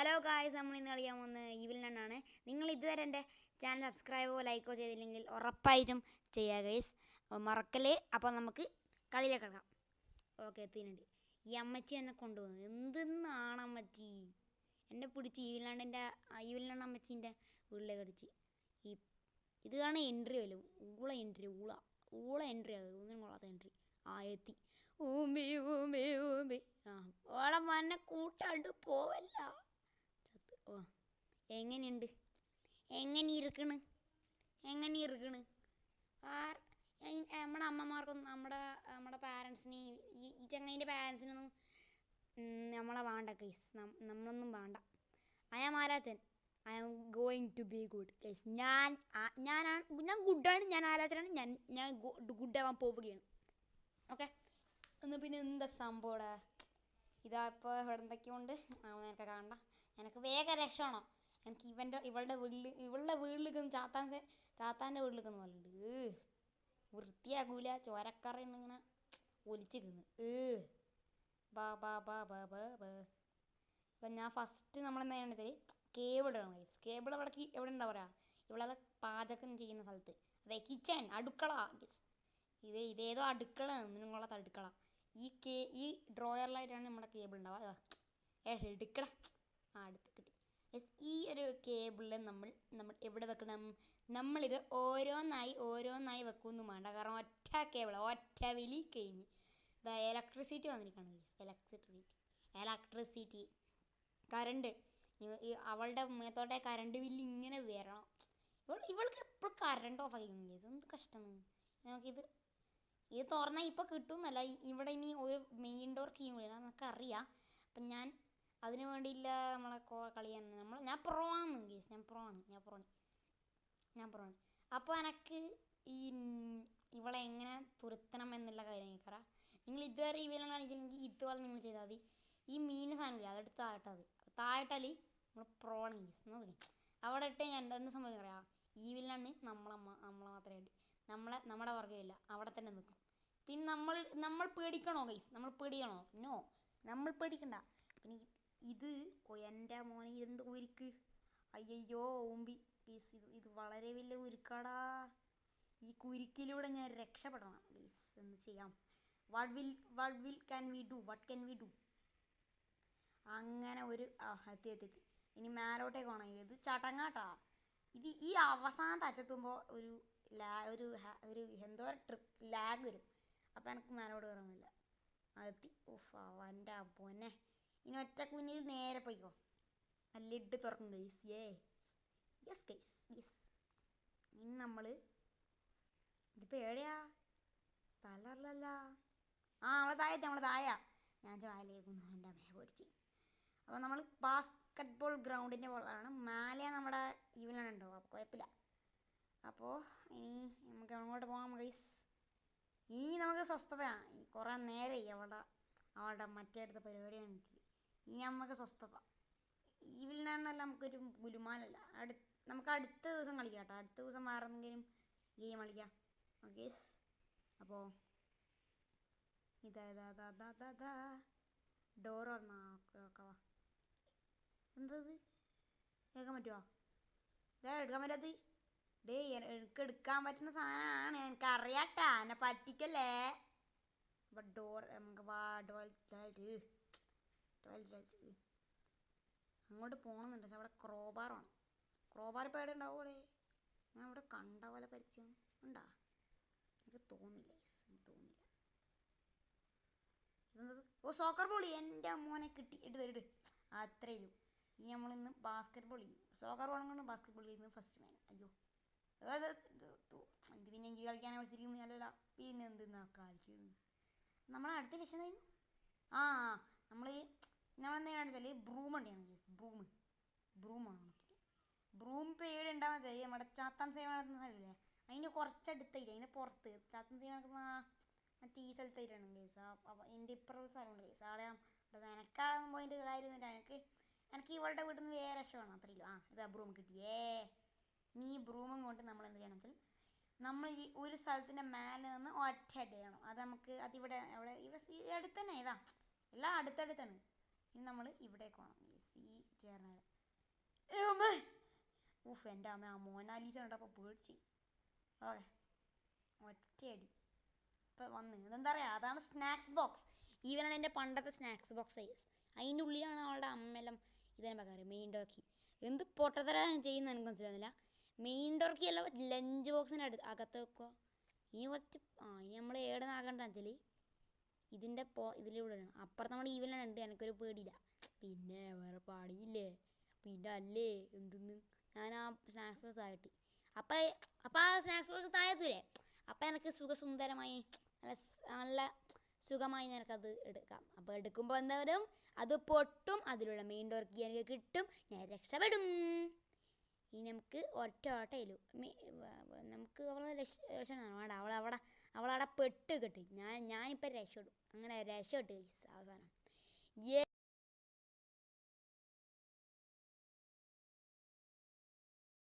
Hello guys, നമ്മൾ ഇന്ന് കളിക്കാൻ പോകുന്ന ഈവിൽ നണ്ണാണ്. നിങ്ങൾ ഇതുവരെ എൻ്റെ ചാനൽ സബ്സ്ക്രൈബോ ലൈക്കോ ചെയ്തില്ലെങ്കിൽ ഉറപ്പായിട്ടും ചെയ്യുക ഗൈസ്, മറക്കല്ലേ. അപ്പോൾ നമുക്ക് കളിയിലേക്ക് കിടക്കാം. ഓക്കെ, എത്തിയിട്ടുണ്ട്. ഈ അമ്മച്ചി എന്നെ കൊണ്ടുപോകുന്നത് എന്തെന്നാണ് അമ്മച്ചി എന്നെ പിടിച്ച് ഈവിൽ നണ്ണ അമ്മച്ചീൻ്റെ വീട്ടിലേക്ക് അടിച്ച്. ഇതാണ് എൻട്രി വല്ല ഊള എൻട്രി അത് ഒന്നും കൊള്ളാത്ത എൻട്രി. എത്തി. ഊമ്പി ഊമ്പി ഊമ്പി ഓളെ മന്നെ കൂട്ടാണ്ട് പോവല്ല. എങ്ങനെയുണ്ട്? എങ്ങനെ ഇരിക്കണ്? നമ്മുടെ അമ്മമാർക്കൊന്നും നമ്മുടെ പാരൻസിന് ഈ ചങ്ങൈൻ്റെ പാരൻസിനൊന്നും നമ്മളെ വേണ്ട കേസ്. നമ്മളൊന്നും വേണ്ട. ഐ ആം ആരാച്ചൻ. I am going to be good case. ഞാൻ ഗുഡാണ്. ഞാൻ ആരാച്ചനാണ്. ഞാൻ ഗുഡാവാൻ പോവുകയാണ്. ഓക്കെ, ഒന്ന് പിന്നെ എന്താ സംഭവം? ഇതാ ഇപ്പോൾ ഇവിടെ എന്തൊക്കെയുണ്ട് നിനക്ക് കാണണ്ട. എനിക്ക് വേഗം രക്ഷമാണോ? എനിക്ക് ഇവളുടെ വീട്ടിലേക്കൊന്നും ചാത്താൻ്റെ വീട്ടിലേക്കൊന്നും പറയുന്നുണ്ട്. വൃത്തിയാകൂല. ചോരക്കറയുണ്ട് ഇങ്ങനെ ഒലിച്ചിരിക്കുന്നു. ഇപ്പം ഞാൻ ഫസ്റ്റ് നമ്മളെന്താ ചെയ്യണമെന്ന് വെച്ചാൽ കേബിൾ ഇടണം ഗൈസ്. കേബിൾ എവിടെ ഉണ്ടാ പറയുക? ഇവിടെ പാചകം ചെയ്യുന്ന സ്ഥലത്ത്, അതെ കിച്ചൻ, അടുക്കള. ഇതേതോ അടുക്കളയാണ്, നിങ്ങളുള്ളത് അടുക്കള. ഈ ഡ്രോയറിലായിട്ടാണ് നമ്മുടെ കേബിൾ ഉണ്ടാവുക. എടുക്കട. അടുത്ത് കിട്ടി. ഈ ഒരു കേബിളിൽ നമ്മൾ എവിടെ വെക്കണം? നമ്മളിത് ഓരോന്നായി വെക്കൊന്നും വേണ്ട. കാരണം ഒറ്റ കേബിൾ, ഒറ്റ വലി കഴിഞ്ഞ്. ഇതാ ഇലക്ട്രിസിറ്റി വന്നിരിക്കണം. Electricity current. അവളുടെ മേത്തോട്ടെ കറണ്ട് ബില്ല് ഇങ്ങനെ വരണം. ഇവൾക്ക് എപ്പോഴും കറണ്ട് ഓഫ് ആക്കിക്കണം. എന്ത് കഷ്ടമാണ്. നമുക്കിത് തുറന്നാൽ ഇപ്പോൾ കിട്ടുമെന്നല്ല, ഇവിടെ ഇനി ഒരു മെയിൻ ഡോർ കീയും കൂടി നമുക്കറിയാം. അപ്പം ഞാൻ അതിനു വേണ്ടിയില്ല നമ്മളെ കളിയാണ്. ഞാൻ പ്രോ ആണ് ഗേസ്. ഞാൻ പ്രോ ആണ്. അപ്പോൾ എനിക്ക് ഇവളെ എങ്ങനെ തുരത്തണം എന്നുള്ള കാര്യം എനിക്കറിയാം. നിങ്ങൾ ഇതുവരെ ഇവയിലാണ് കളിച്ചില്ലെങ്കിൽ ഇതുപോലെ നിങ്ങൾ ചെയ്താൽ മതി. ഈ മീൻ സാധനമില്ല, അതെടുത്ത് താഴെട്ടാൽ മതി. താഴെട്ടാൽ നമ്മൾ പ്രോ ആണ് ഗേസ്. നോക്കി അവിടെ ഇട്ട് ഞാൻ എന്ത് സംഭവിക്കും അറിയാം? ഈവിലാണ് നമ്മളെ മാത്രമേ ഉണ്ട്. നമ്മുടെ വർഗ്ഗമില്ല, അവിടെ തന്നെ നിൽക്കും. പിന്നെ നമ്മൾ പേടിക്കണോ ഗൈസ്? നോ, നമ്മൾ പേടിക്കണ്ട. പിന്നെ ഇത് എൻ്റെ മോനെ എന്ത് ഉരുക്ക്! അയ്യോ ഊമ്പി ഗൈസ്. ഇത് വളരെ വലിയ ഉരുക്കാടാ. ഈ കുരുക്കിലൂടെ ഞാൻ രക്ഷപ്പെടണം ഗൈസ്. എന്ത് ചെയ്യാം? What can we do? അങ്ങനെ ഒരു എത്തി. ഇനി മേലോട്ടേക്ക് പോകണം. ഇത് ചടങ്ങാട്ടാ. ഈ അവസാനത്തെ അറ്റെത്തുമ്പോൾ ഒരു എന്തോ ലാഗ് വരും. അപ്പം എനിക്ക് മേലോട്ട് കയറുന്നില്ല. അതെത്തി. അവൻ്റെ പൊന്നെ. ഇനി ഒറ്റ കുഞ്ഞിൽ നേരെ പോയിക്കോ. ലിഡ് തുറക്കും ഗൈസ്. Yes guys, yes. ഇനി ഇതിപ്പോൾ എവിടെയാ? സ്ഥലമല്ലല്ല. നമ്മളെ താഴ. ഞാൻ ചായലേക്കുന്നു. എൻ്റെ അമ്മയെ പേടിച്ച്. അപ്പോൾ നമ്മൾ ബാസ്കറ്റ് ബോൾ ഗ്രൗണ്ടിൻ്റെ പുറത്താണ്. മേലെ നമ്മുടെ ഈവനുണ്ടോ? അപ്പോൾ കുഴപ്പമില്ല. അപ്പോൾ ഇനി നമുക്ക് അങ്ങോട്ട് പോകാം ഗൈസ്. ഇനി നമുക്ക് സ്വസ്ഥതയാണ്. കുറേ നേരമായി അവളുടെ മറ്റേ അടുത്ത പരിപാടിയാണ്. ഇനി നമുക്ക് സ്വസ്ഥത. ഈവിൽ നണ്ണല്ല, നമുക്കൊരു ഗുലുമാലല്ല. നമുക്ക് അടുത്ത ദിവസം കളിക്കാം കേട്ടോ. അടുത്ത ദിവസം വേറെ എന്തെങ്കിലും ഗെയിം കളിക്കാം. ഓക്കെ, അപ്പോൾ ഇതാ ഡോർ നോക്കാം. എന്തത് കേൾക്കാൻ പറ്റുമോ? ഇതാ എടുക്കാൻ പറ്റാത്ത. എനിക്ക് എടുക്കാൻ പറ്റുന്ന സാധനമാണ്. എനിക്കറിയാട്ടാ, എന്നെ പറ്റിക്കല്ലേ. അപ്പം ഡോർ നമുക്ക് അങ്ങോട്ട് പോകണമെന്നുണ്ട്. പക്ഷെ അവിടെ ക്രോബാർ വേണം. ക്രോബാർ ഇപ്പോൾ എവിടെ ഉണ്ടാവും? ഞാൻ അവിടെ കണ്ട പോലെ പരിചയം ഉണ്ടാ? എനിക്ക് തോന്നില്ല. Soccer ball. എൻ്റെ മോനെ കിട്ടി. എടുത്ത് അത്രയും. ഇനി നമ്മളിന്ന് ബാസ്കറ്റ് ബോൾ ചെയ്യും. സോക്കർ ബോളും കൊണ്ട് ബാസ്കറ്റ് ബോൾ ചെയ്യുന്നത് ഫസ്റ്റ് മാൻ. അയ്യോ, ഇത് പിന്നെ എനിക്ക് കളിക്കാനെ വിളിച്ചിരിക്കുന്നതല്ല. പിന്നെ എന്തെന്നാ കളിക്കുന്നത്? നമ്മളെ അടുത്ത ലക്ഷ്യം എന്തായിരുന്നു? നമ്മളെന്താ കാണിച്ചാൽ ബ്രൂം ഉണ്ടാണ്. ബ്രൂമാണ്. ബ്രൂം ഇപ്പോൾ ഏടെ ഉണ്ടാവാൻ വെച്ചാൽ നമ്മുടെ ചാത്താൻ സേവ നടത്തുന്ന സ്ഥലമില്ലേ, അതിൻ്റെ കുറച്ചടുത്തായിട്ട്, അതിൻ്റെ പുറത്ത് ചാത്താൻ സേവ നടക്കുന്ന മറ്റേ ഈ സ്ഥലത്തായിട്ടാണ് കേസ്. അപ്പം എൻ്റെ ഇപ്പുറത്തെ സ്ഥലമുണ്ട് കേസ്. അവിടെ എനക്കാളൊന്നും പോയിട്ട് കാര്യമൊന്നുമില്ല. എനിക്ക് ഇവളുടെ വീട്ടിൽ നിന്ന് വേറെ രക്ഷമാണ്. അത്രയില്ല. ഇതാ ബ്രൂം കിട്ടിയേ. നീ ബ്രൂമും കൊണ്ട് നമ്മൾ എന്ത് ചെയ്യണം വെച്ചാൽ നമ്മൾ ഈ ഒരു സ്ഥലത്തിൻ്റെ മേലെ നിന്ന് ഒറ്റ ചെയ്യണം. അത് നമുക്ക് ഇവിടെ അടുത്ത് തന്നെ. എല്ലാം അടുത്തടുത്താണ്. ഇനി നമ്മൾ ഇവിടേക്ക് പോകണം. ഈ ചേർന്നത് അമ്മേ ഊഫ് എൻ്റെ അമ്മ ആ മോനാലീസ കണ്ടപ്പോൾ പേടിച്ച്. ഓക്കെ ഒറ്റയടി ഇപ്പം വന്ന് ഇതെന്താ പറയുക, അതാണ് സ്നാക്സ് ബോക്സ്. ഈവനാണ് എൻ്റെ പണ്ടത്തെ സ്നാക്സ് ബോക്സ് സൈസ്. അതിൻ്റെ ഉള്ളിലാണ് അവളുടെ അമ്മയെല്ലാം ഇതന്നെ പറയാറ് മെയിൻ ടോർക്കി. എന്ത് പൊട്ടത്തരം ചെയ്യുന്ന എനിക്ക് മനസ്സിലാകുന്നില്ല. മെയിൻ ടോർക്കി അല്ല ലഞ്ച് ബോക്സിന് അകത്ത് വെക്കുക. ഇനി ഇനി നമ്മൾ ഏടുന്നാകണ്ടെന്ന് വെച്ചാൽ ഇതിലൂടെ അപ്പുറത്ത് നമ്മുടെ ഈവനുണ്ട്, എനിക്കൊരു പേടിയില്ല. പിന്നെ വേറെ പണിയില്ലേ, പിന്നെ അല്ലേ എന്തെന്ന് ഞാൻ ആ സ്നാക്സ് ബോക്സ് ആയിട്ട് അപ്പം ആ സ്നാക്സ് ബോക്സ് താഴത്തൂലേ, അപ്പം എനിക്ക് സുഖസുന്ദരമായി നല്ല സുഖമായി നിനക്കത് എടുക്കാം. അപ്പോൾ എടുക്കുമ്പോൾ എന്തായാലും അത് പൊട്ടും, അതിലുള്ള മെയിൻ ഡോർക്ക് എനിക്ക് കിട്ടും, ഞാൻ രക്ഷപ്പെടും. ഇനി നമുക്ക് ഒറ്റ ഓട്ടയിലും നമുക്ക് അവളെ രക്ഷപ്പെടാൻ വേണ്ട, അവളവിടെ പെട്ട് കിട്ടി. ഞാനിപ്പോൾ രക്ഷപ്പെടും. അങ്ങനെ രക്ഷപ്പെട്ട് അവസാനം